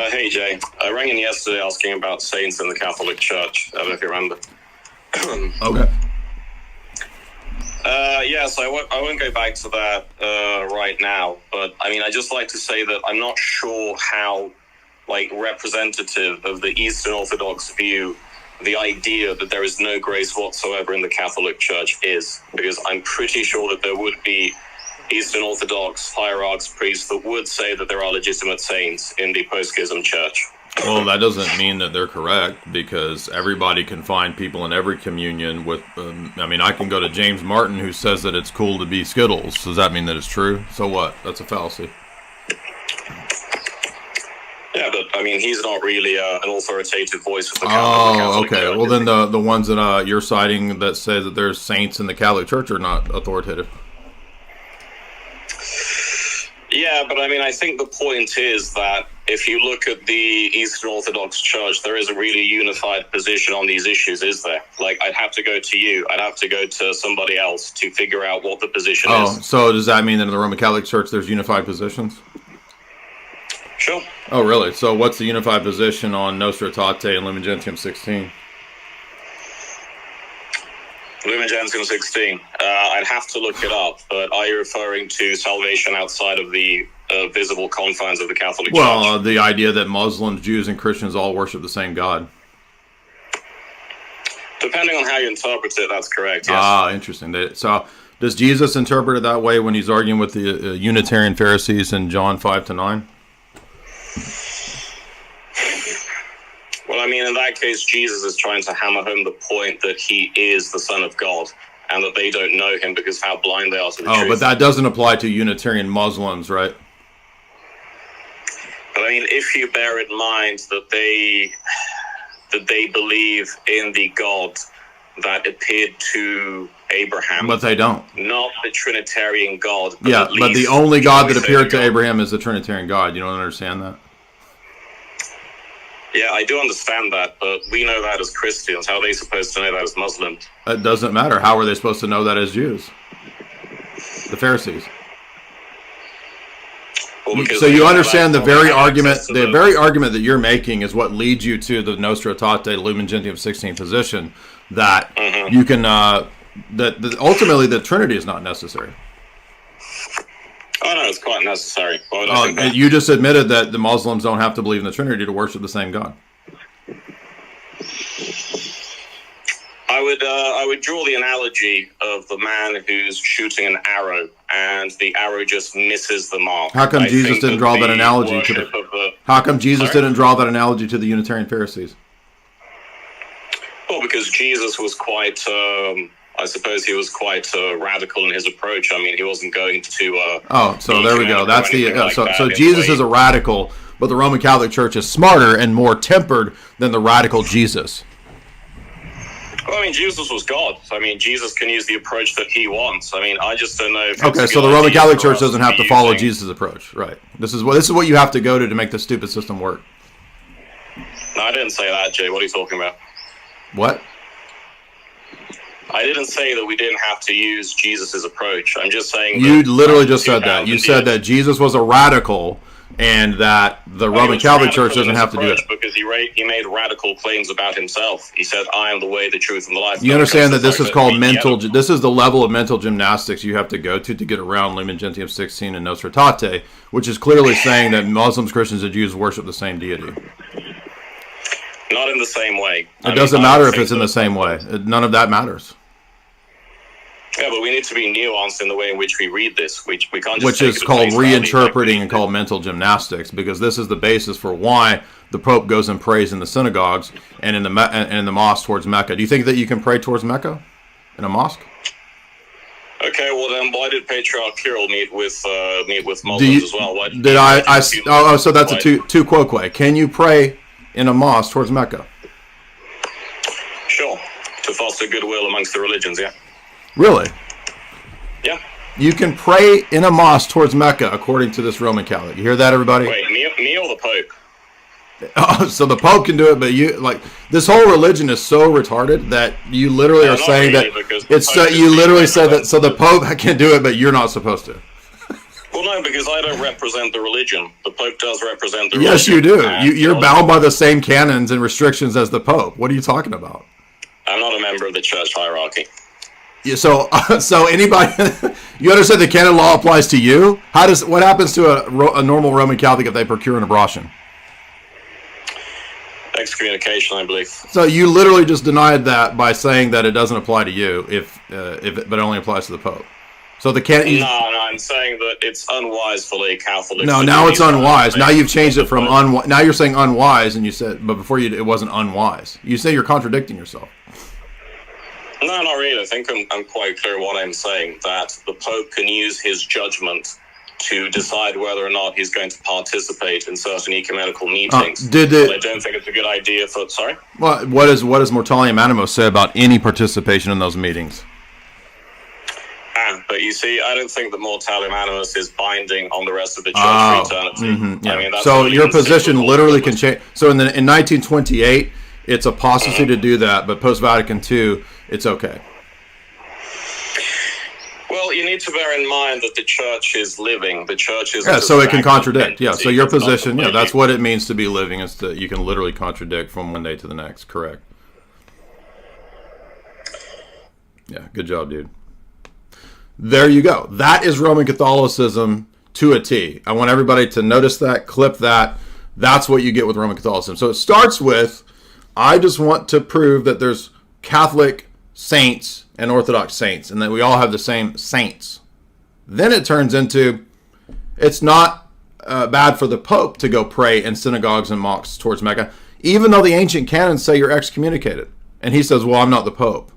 Hey Jay, I rang in yesterday asking about saints in the Catholic Church. I don't know if you remember. Okay. Yes, I won't go back to that right now, but I mean, I just like to say that I'm not sure how, representative of the Eastern Orthodox view the idea that there is no grace whatsoever in the Catholic Church is, because I'm pretty sure that there would be Eastern Orthodox hierarchs, priests that would say that there are legitimate saints in the post-schism church. Well, that doesn't mean that they're correct, because everybody can find people in every communion with, I can go to James Martin, who says that it's cool to be Skittles. Does that mean that it's true? So what? That's a fallacy. Yeah, but I mean, he's not really an authoritative voice of the Catholic Oh, okay. Church. Well, then the ones that you're citing that say that there's saints in the Catholic Church are not authoritative. Yeah, but I mean, I think the point is that if you look at the Eastern Orthodox Church, there isn't really a unified position on these issues, is there? I'd have to go to you. I'd have to go to somebody else to figure out what the position is. Oh, so does that mean that in the Roman Catholic Church there's unified positions? Sure. Oh, really? So what's the unified position on Nostra Aetate and Lumen Gentium 16? Lumen Gentium 16. I'd have to look it up, but are you referring to salvation outside of the visible confines of the Catholic Church? Well, the idea that Muslims, Jews, and Christians all worship the same God. Depending on how you interpret it, that's correct, yes. Ah, interesting. So does Jesus interpret it that way when he's arguing with the Unitarian Pharisees in John 5-9? Well, I mean, in that case, Jesus is trying to hammer home the point that he is the Son of God and that they don't know him because of how blind they are to the truth. Oh, but that doesn't apply to Unitarian Muslims, right? But I mean, if you bear in mind that they believe in the God that appeared to Abraham. But they don't. Not the Trinitarian God. But the only God that appeared to Abraham is the Trinitarian God. You don't understand that? Yeah, I do understand that, but we know that as Christians. How are they supposed to know that as Muslims? It doesn't matter. How are they supposed to know that as Jews? The Pharisees. Well, so you understand the very argument that you're making is what leads you to the Nostra Aetate Lumen Gentium 16 position, that you can that ultimately the Trinity is not necessary. Oh no, it's quite necessary. You just admitted that the Muslims don't have to believe in the Trinity to worship the same God. I would draw the analogy of the man who's shooting an arrow and the arrow just misses the mark. How come Jesus didn't draw that analogy to the? How come Jesus didn't draw that analogy to the Unitarian Pharisees? Well, because Jesus was quite. I suppose he was quite radical in his approach. I mean, he wasn't going to. So there we go. That's so Jesus is a radical, but the Roman Catholic Church is smarter and more tempered than the radical Jesus. Well, I mean, Jesus was God. I mean, Jesus can use the approach that he wants. I mean, I just don't know. Okay, so the Roman Catholic Church doesn't have to follow Jesus' approach, right? This is what you have to go to make the stupid system work. No, I didn't say that, Jay. What are you talking about? What? I didn't say that we didn't have to use Jesus' approach. I'm just saying you literally just said that. You said that Jesus was a radical and that the Roman Catholic Church doesn't have to do it. Because he made radical claims about himself. He said, I am the way, the truth, and the life. You understand that this is called this is the level of mental gymnastics you have to go to get around Lumen Gentium 16 and Nostra Aetate, which is clearly saying that Muslims, Christians, and Jews worship the same deity. Not in the same way. It doesn't matter if it's in the same way. None of that matters. Yeah, but we need to be nuanced in the way in which we read this. We can't just which is called reinterpreting and called mental gymnastics, because this is the basis for why the Pope goes and prays in the synagogues and in the mosque towards Mecca. Do you think that you can pray towards Mecca in a mosque? Okay, well then, why did Patriarch Kirill meet with Muslims as well? So that's a tu quoque. Can you pray in a mosque towards Mecca? Sure, to foster goodwill amongst the religions, yeah. Really? Yeah. You can pray in a mosque towards Mecca, according to this Roman Catholic. You hear that, everybody? Wait, me or the Pope? Oh, so the Pope can do it, but this whole religion is so retarded that you literally are saying that it's. You literally said that so the Pope can do it, but you're not supposed to. Well, no, because I don't represent the religion. The Pope does represent the religion. Yes, you do. You're bound by the same canons and restrictions as the Pope. What are you talking about? I'm not a member of the church hierarchy. Yeah, so anybody, you understand the canon law applies to you? What happens to a normal Roman Catholic if they procure an abortion? Excommunication, I believe. So you literally just denied that by saying that it doesn't apply to you, but it only applies to the Pope. So the canon. No, I'm saying that it's unwise for lay Catholics. No, now it's unwise. Now you've changed it from unwise. Now you're saying unwise, and you said, but before it wasn't unwise. You say you're contradicting yourself. No, not really. I think I'm quite clear what I'm saying, that the Pope can use his judgment to decide whether or not he's going to participate in certain ecumenical meetings. But I don't think it's a good idea for... Sorry? Well, what does Mortalium Animos say about any participation in those meetings? But you see, I don't think that Mortalium Animos is binding on the rest of the church for eternity. Mm-hmm, yeah. I mean, that's so your position literally can change. So in 1928, it's apostasy to do that, but post-Vatican II, it's okay. Well, you need to bear in mind that the church is living. The church is... Yeah, so it can contradict. Yeah, so your position, yeah, that's what it means to be living, is that you can literally contradict from one day to the next. Correct. Yeah, good job, dude. There you go. That is Roman Catholicism to a T. I want everybody to notice that, clip that. That's what you get with Roman Catholicism. So it starts with, I just want to prove that there's Catholic saints and Orthodox saints, and that we all have the same saints. Then it turns into, it's not bad for the Pope to go pray in synagogues and mosques towards Mecca, even though the ancient canons say you're excommunicated. And he says, well, I'm not the Pope.